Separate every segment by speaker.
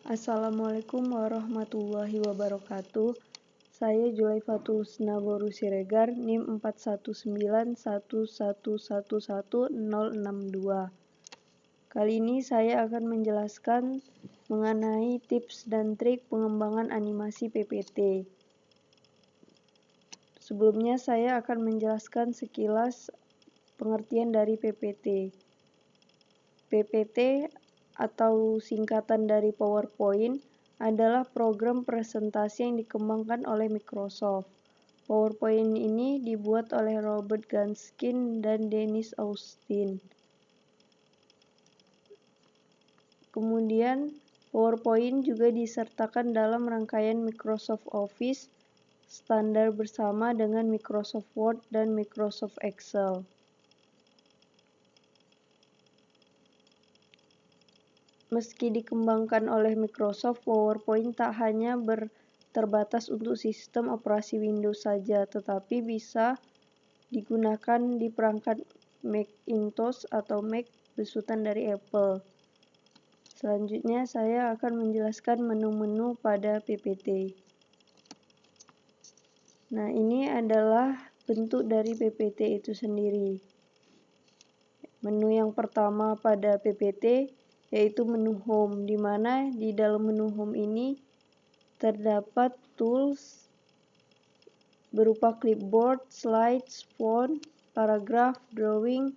Speaker 1: Assalamualaikum warahmatullahi wabarakatuh. Saya Julaifatul Husnaboru Siregar, NIM 41911111062. Kali ini saya akan menjelaskan mengenai tips dan trik pengembangan animasi PPT. Sebelumnya saya akan menjelaskan sekilas pengertian dari PPT. PPT atau singkatan dari PowerPoint adalah program presentasi yang dikembangkan oleh Microsoft. PowerPoint ini dibuat oleh Robert Ganskin dan Dennis Austin. Kemudian PowerPoint juga disertakan dalam rangkaian Microsoft Office standar bersama dengan Microsoft Word dan Microsoft Excel. Meski dikembangkan oleh Microsoft, PowerPoint tak hanya terbatas untuk sistem operasi Windows saja, tetapi bisa digunakan di perangkat Macintosh atau Mac besutan dari Apple. Selanjutnya, saya akan menjelaskan menu-menu pada PPT. Nah, ini adalah bentuk dari PPT itu sendiri. Menu yang pertama pada PPT yaitu menu Home, di mana di dalam menu Home ini terdapat tools berupa clipboard, slides, font, paragraf, drawing,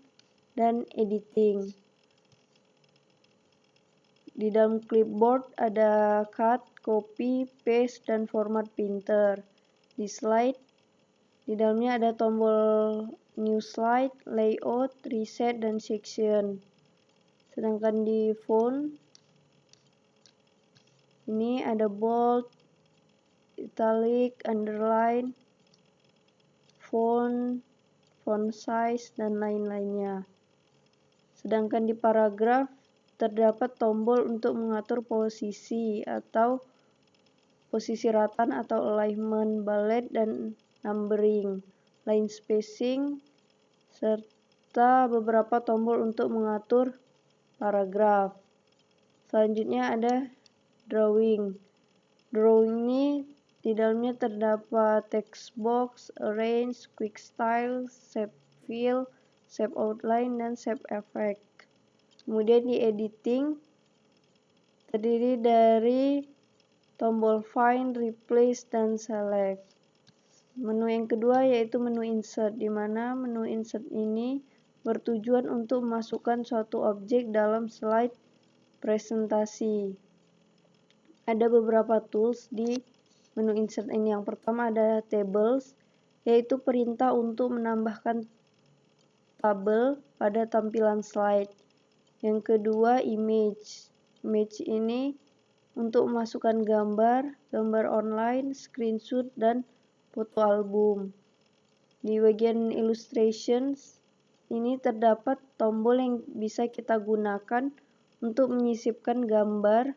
Speaker 1: dan editing. Di dalam clipboard ada cut, copy, paste, dan format printer. Di slide, di dalamnya ada tombol new slide, layout, reset, dan section. Sedangkan di font, ini ada bold, italic, underline, font size, dan lain-lainnya. Sedangkan di paragraf, terdapat tombol untuk mengatur posisi atau posisi ratan atau alignment, bullet, dan numbering, line spacing, serta beberapa tombol untuk mengatur paragraf. Selanjutnya ada drawing. Drawing ini di dalamnya terdapat text box, arrange, quick style, shape fill, shape outline, dan shape effect. Kemudian di editing terdiri dari tombol find, replace, dan select. Menu yang kedua yaitu menu insert, di mana menu insert ini bertujuan untuk memasukkan suatu objek dalam slide presentasi. Ada beberapa tools di menu insert ini. Yang pertama ada tables, yaitu perintah untuk menambahkan tabel pada tampilan slide. Yang kedua image. Image ini untuk memasukkan gambar, gambar online, screenshot, dan foto album. Di bagian illustrations ini terdapat tombol yang bisa kita gunakan untuk menyisipkan gambar,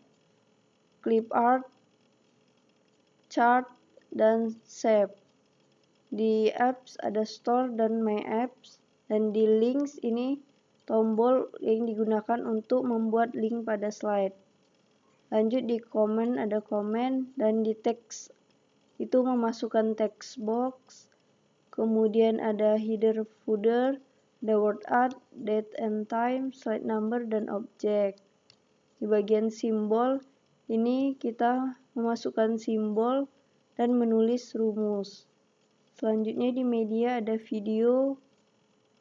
Speaker 1: clip art, chart, dan shape. Di apps ada store dan my apps, dan di links ini tombol yang digunakan untuk membuat link pada slide. Lanjut di comment ada comment, dan di text itu memasukkan text box. Kemudian ada header, footer, ada word art, date and time, slide number, dan objek. Di bagian simbol ini kita memasukkan simbol dan menulis rumus. Selanjutnya di media ada video,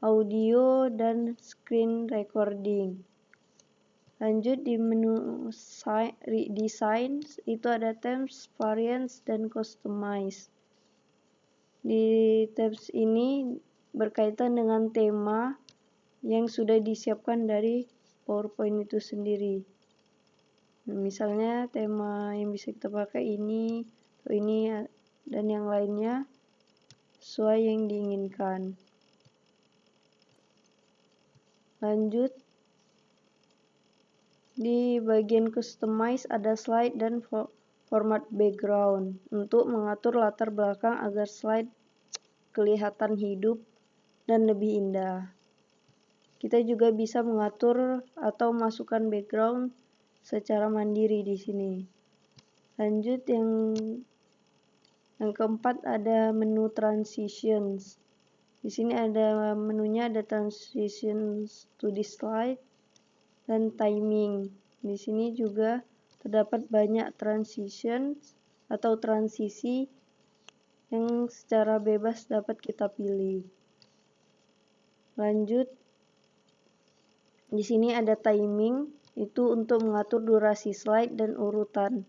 Speaker 1: audio, dan screen recording. Lanjut di menu design itu ada themes, variants, dan customize. Di tabs ini berkaitan dengan tema yang sudah disiapkan dari PowerPoint itu sendiri. Misalnya tema yang bisa kita pakai ini, atau ini, dan yang lainnya sesuai yang diinginkan. Lanjut di bagian customize ada slide dan format background untuk mengatur latar belakang agar slide kelihatan hidup dan lebih indah. Kita juga bisa mengatur atau masukkan background secara mandiri di sini. Lanjut yang keempat ada menu transitions. Di sini ada menunya, ada transitions to the slide dan timing. Di sini juga terdapat banyak transitions atau transisi yang secara bebas dapat kita pilih. Lanjut, di sini ada timing, itu untuk mengatur durasi slide dan urutan.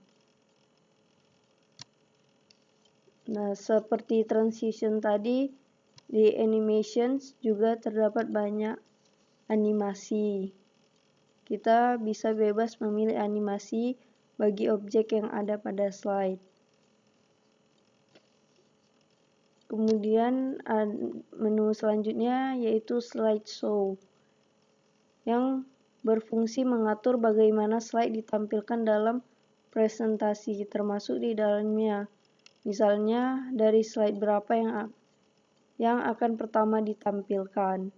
Speaker 1: Nah, seperti transition tadi, di animations juga terdapat banyak animasi. Kita bisa bebas memilih animasi bagi objek yang ada pada slide. Kemudian menu selanjutnya yaitu slideshow yang berfungsi mengatur bagaimana slide ditampilkan dalam presentasi, termasuk di dalamnya. Misalnya dari slide berapa yang akan pertama ditampilkan.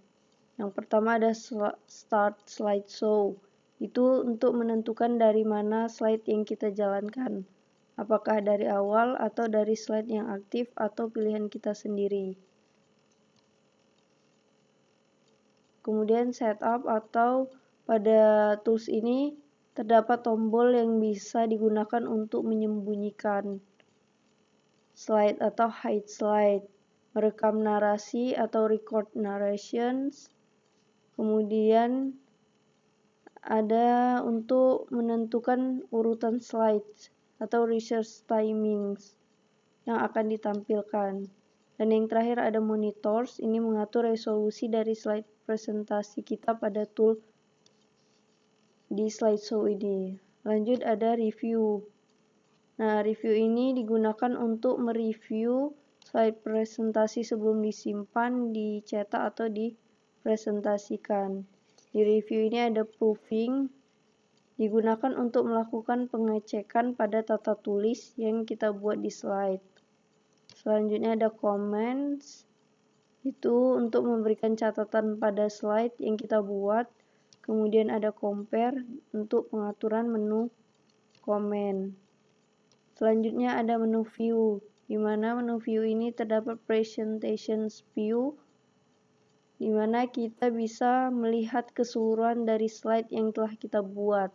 Speaker 1: Yang pertama ada start slideshow. Itu untuk menentukan dari mana slide yang kita jalankan. Apakah dari awal atau dari slide yang aktif atau pilihan kita sendiri. Kemudian setup atau pada tools ini terdapat tombol yang bisa digunakan untuk menyembunyikan slide atau hide slide, merekam narasi atau record narrations. Kemudian ada untuk menentukan urutan slides atau research timings yang akan ditampilkan. Dan yang terakhir ada monitors, ini mengatur resolusi dari slide presentasi kita pada tool di slideshow ini. Lanjut ada review. Nah, review ini digunakan untuk mereview slide presentasi sebelum disimpan, dicetak atau dipresentasikan. Di review ini ada proofing, digunakan untuk melakukan pengecekan pada tata tulis yang kita buat di slide. Selanjutnya ada comments, itu untuk memberikan catatan pada slide yang kita buat. Kemudian ada compare untuk pengaturan menu komen. Selanjutnya ada menu view, di mana menu view ini terdapat presentation view, di mana kita bisa melihat keseluruhan dari slide yang telah kita buat.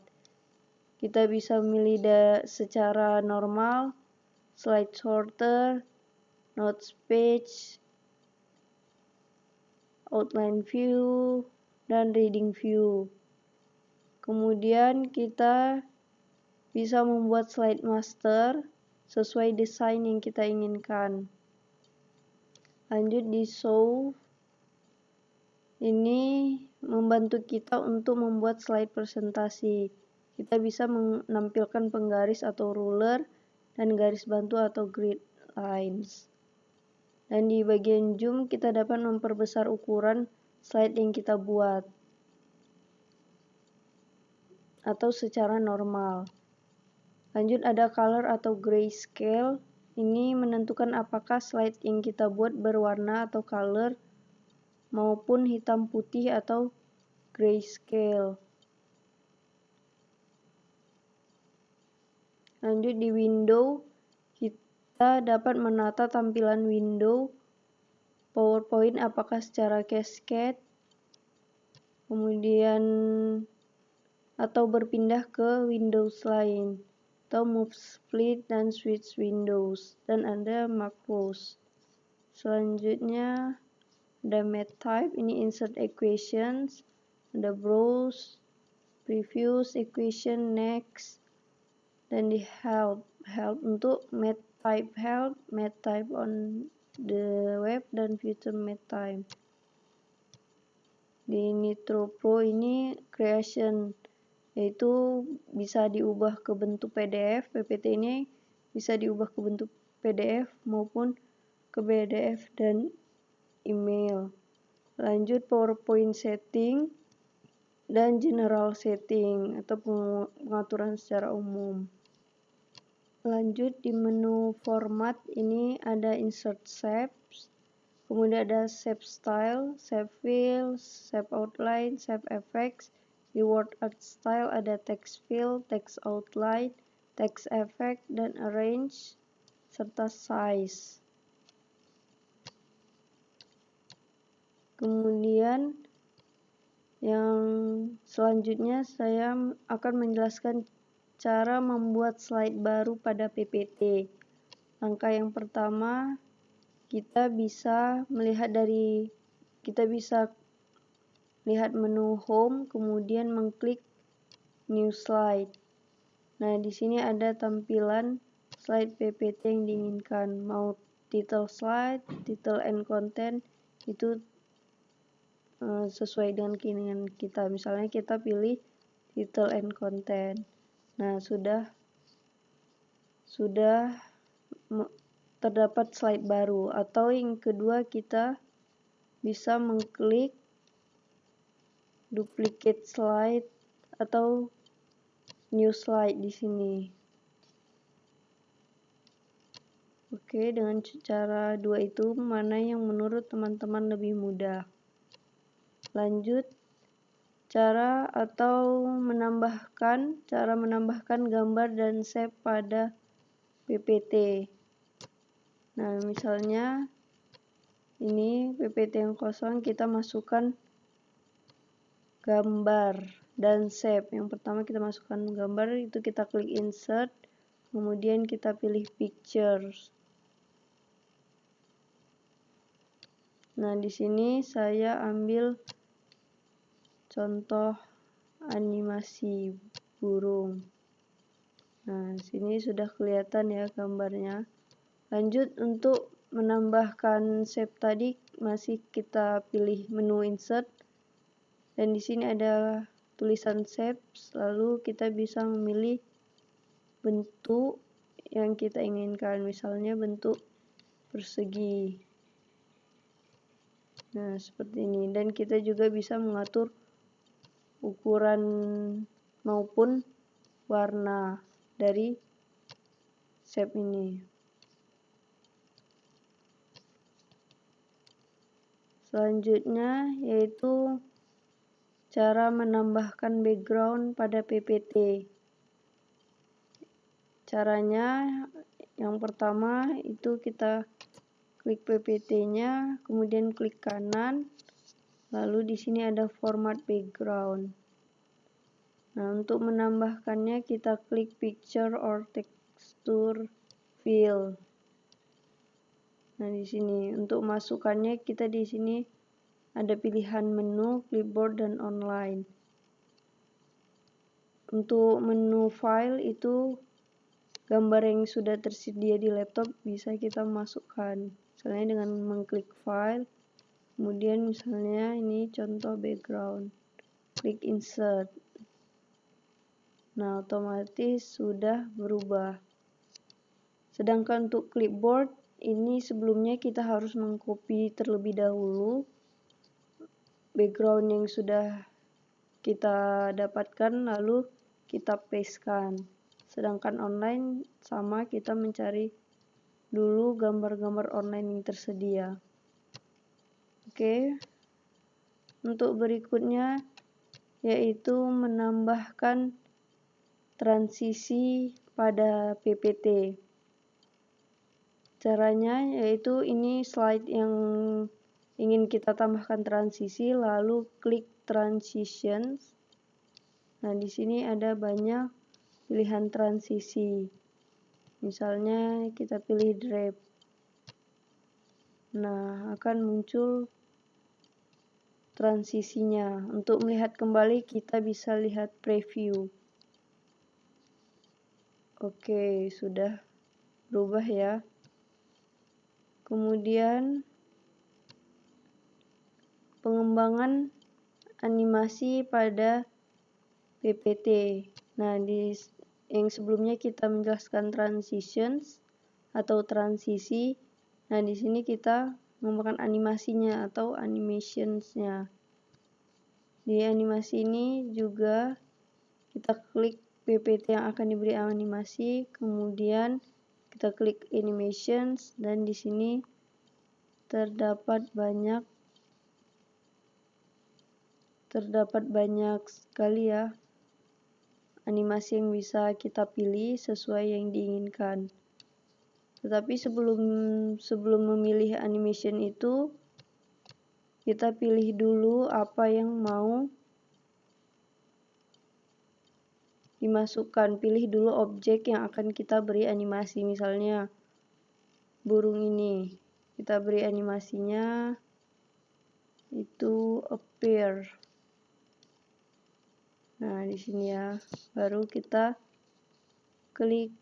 Speaker 1: Kita bisa memilih secara normal, slide sorter, notes page, outline view, dan reading view. Kemudian kita bisa membuat slide master sesuai desain yang kita inginkan. Lanjut di show, ini membantu kita untuk membuat slide presentasi. Kita bisa menampilkan penggaris atau ruler dan garis bantu atau grid lines. Dan di bagian zoom kita dapat memperbesar ukuran slide yang kita buat atau secara normal. Lanjut ada color atau grayscale. Ini menentukan apakah slide yang kita buat berwarna atau color maupun hitam putih atau grayscale. Lanjut di window, kita dapat menata tampilan window PowerPoint apakah secara cascade, kemudian atau berpindah ke Windows lain, atau move, split, dan switch windows, dan ada macros. Selanjutnya ada math type, ini insert equations, ada browse, previews, equation, next, dan di help untuk math type on the web, dan future math type. Di Nitro Pro ini creation, yaitu bisa diubah ke bentuk PDF. PPT ini bisa diubah ke bentuk PDF maupun ke PDF dan email. Lanjut PowerPoint setting dan general setting atau pengaturan secara umum. Lanjut di menu format, ini ada insert shapes, kemudian ada shape style, shape fill, shape outline, shape effects, Di Word Art Style ada text fill, text outline, text effect, dan arrange, serta size. Kemudian yang selanjutnya saya akan menjelaskan cara membuat slide baru pada PPT. Langkah yang pertama, kita bisa lihat menu home, kemudian mengklik new slide. Nah, di sini ada tampilan slide PPT yang diinginkan. Mau title slide, title and content, itu sesuai dengan keinginan kita. Misalnya kita pilih title and content. Nah, sudah terdapat slide baru. Atau yang kedua, kita bisa mengklik duplicate slide atau new slide di sini. Oke, dengan cara dua itu mana yang menurut teman-teman lebih mudah? Lanjut, cara menambahkan gambar dan shape pada PPT. Nah, misalnya ini PPT yang kosong, kita masukkan gambar dan shape. Yang pertama kita masukkan gambar, itu kita klik insert, kemudian kita pilih pictures. Nah, di sini saya ambil contoh animasi burung. Nah, sini sudah kelihatan ya gambarnya. Lanjut, untuk menambahkan shape tadi masih kita pilih menu insert, dan di sini ada tulisan shapes, lalu kita bisa memilih bentuk yang kita inginkan, misalnya bentuk persegi. Nah, seperti ini. Dan kita juga bisa mengatur ukuran maupun warna dari shape ini. Selanjutnya yaitu cara menambahkan background pada PPT. Caranya yang pertama itu kita klik PPT-nya, kemudian klik kanan, lalu di sini ada format background. Nah, untuk menambahkannya kita klik picture or texture fill. Nah, di sini untuk masukkannya kita di sini ada pilihan menu, clipboard, dan online. Untuk menu file itu gambar yang sudah tersedia di laptop bisa kita masukkan. Misalnya dengan mengklik file, kemudian misalnya ini contoh background, klik insert. Nah, otomatis sudah berubah. Sedangkan untuk clipboard ini sebelumnya kita harus mengcopy terlebih dahulu background yang sudah kita dapatkan, lalu kita pastekan. Sedangkan online sama, kita mencari dulu gambar-gambar online yang tersedia. Oke. Untuk berikutnya yaitu menambahkan transisi pada PPT. Caranya yaitu ini slide yang ingin kita tambahkan transisi, lalu klik transitions. Nah, di sini ada banyak pilihan transisi. Misalnya kita pilih drape. Nah, akan muncul transisinya. Untuk melihat kembali kita bisa lihat preview. Oke, sudah berubah ya. Kemudian pengembangan animasi pada PPT. Nah, yang sebelumnya kita menjelaskan transitions atau transisi. Nah, di sini kita mengembangkan animasinya atau animationsnya. Di animasi ini juga kita klik PPT yang akan diberi animasi, kemudian kita klik animations, dan di sini terdapat banyak terdapat banyak sekali ya animasi yang bisa kita pilih sesuai yang diinginkan. Tetapi sebelum memilih animation itu, kita pilih dulu apa yang mau dimasukkan. Pilih dulu objek yang akan kita beri animasi. Misalnya burung ini, kita beri animasinya itu appear. Nah, di sini ya, baru kita klik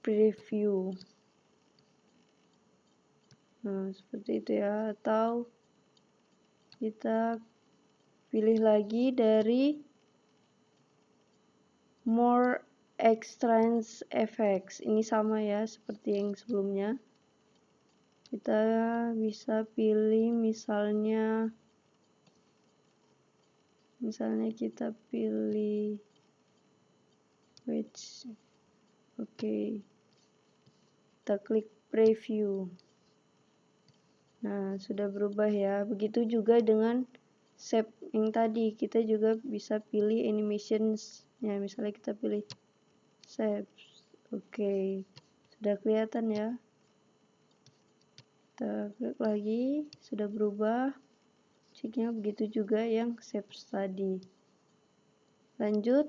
Speaker 1: preview. Nah, seperti itu ya. Atau kita pilih lagi dari more extends effects. Ini sama ya seperti yang sebelumnya. Kita bisa pilih misalnya kita pilih which oke. Kita klik preview. Nah, sudah berubah ya. Begitu juga dengan shape yang tadi, kita juga bisa pilih animations. Ya, misalnya kita pilih shapes. Oke. Sudah kelihatan ya. Kita klik lagi, sudah berubah. Ciknya begitu juga yang shapes tadi. Lanjut.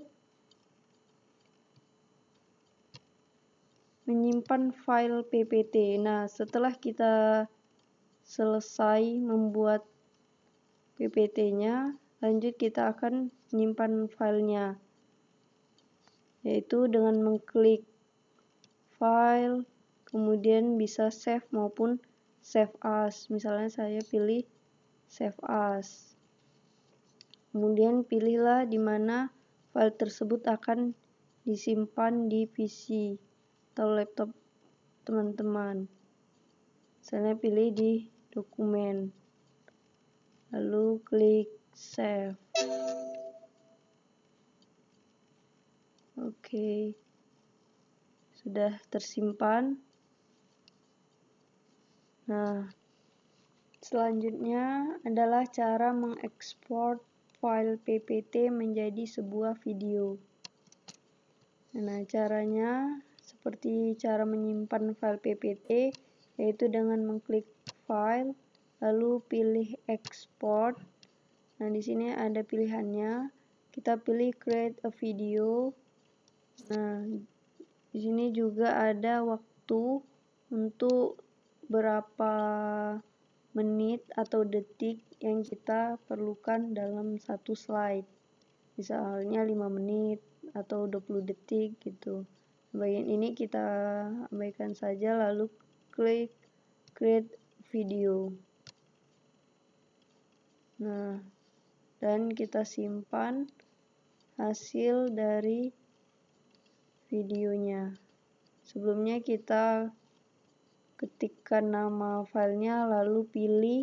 Speaker 1: Menyimpan file PPT. Nah, setelah kita selesai membuat PPT-nya, lanjut kita akan menyimpan filenya, yaitu dengan mengklik file, kemudian bisa save maupun save as. Misalnya saya pilih save as. Kemudian pilihlah di mana file tersebut akan disimpan di PC atau laptop teman-teman. Misalnya pilih di dokumen, lalu klik save. Oke, sudah tersimpan. Nah, selanjutnya adalah cara mengekspor file PPT menjadi sebuah video. Nah, caranya seperti cara menyimpan file PPT, yaitu dengan mengklik file, lalu pilih export. Nah, di sini ada pilihannya. Kita pilih create a video. Nah, di sini juga ada waktu untuk berapa menit atau detik yang kita perlukan dalam satu slide. Misalnya 5 menit atau 20 detik gitu. Bagian ini kita abaikan saja, lalu klik create video. Nah, dan kita simpan hasil dari videonya. Sebelumnya kita ketikkan nama filenya, lalu pilih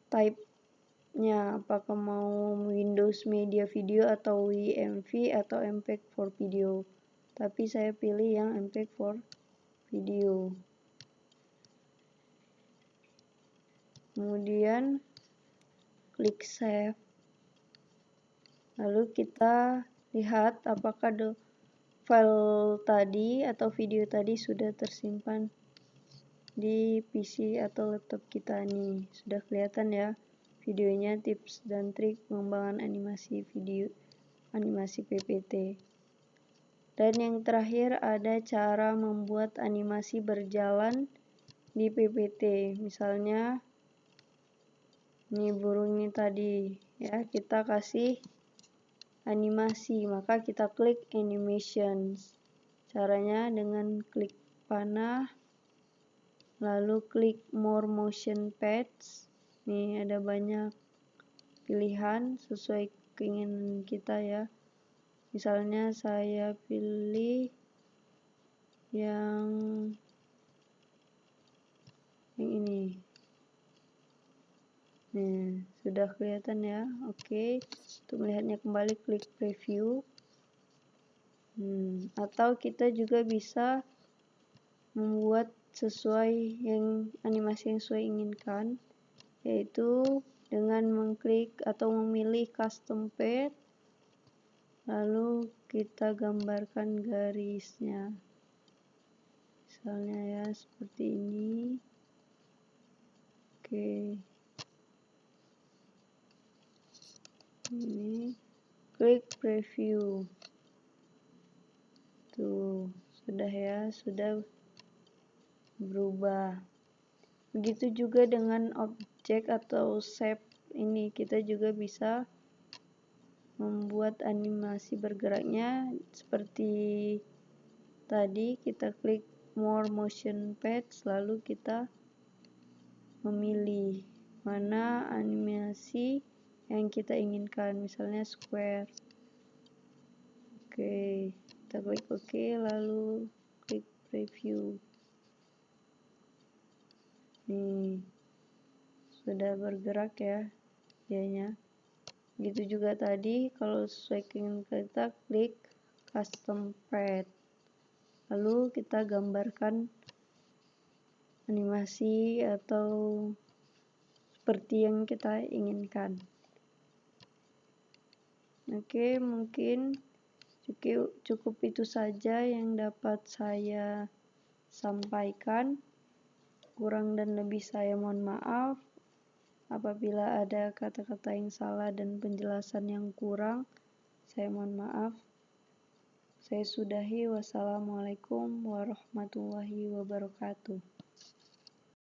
Speaker 1: type-nya, apakah mau Windows Media Video atau WMV atau MPEG-4 video. Tapi saya pilih yang MPEG-4 video. Kemudian klik save. Lalu kita lihat apakah file tadi atau video tadi sudah tersimpan di PC atau laptop kita nih. Sudah kelihatan ya videonya, tips dan trik pengembangan animasi video, animasi PPT. Dan yang terakhir ada cara membuat animasi berjalan di PPT. Misalnya ini burung ini tadi ya, kita kasih animasi, maka kita klik animations. Caranya dengan klik panah, lalu klik more motion paths. Nih ada banyak pilihan sesuai keinginan kita ya. Misalnya saya pilih yang ini. Nih, sudah kelihatan ya. Oke, untuk melihatnya kembali klik preview. Atau kita juga bisa membuat sesuai yang animasi yang sesuai inginkan, yaitu dengan mengklik atau memilih custom path, lalu kita gambarkan garisnya. Misalnya ya seperti ini. Oke. Ini klik preview. Tuh, sudah ya, sudah berubah. Begitu juga dengan objek atau shape ini, kita juga bisa membuat animasi bergeraknya seperti tadi. Kita klik more motion paths, lalu kita memilih mana animasi yang kita inginkan, misalnya square. Oke, kita klik OK, lalu klik preview. Nih, sudah bergerak ya dianya. Gitu juga tadi, kalau sesuai keinginan kita, klik custom path, lalu kita gambarkan animasi atau seperti yang kita inginkan. Oke, mungkin cukup itu saja yang dapat saya sampaikan. Kurang dan lebih saya mohon maaf. Apabila ada kata-kata yang salah dan penjelasan yang kurang, saya mohon maaf. Saya sudahi. Wassalamualaikum warahmatullahi wabarakatuh.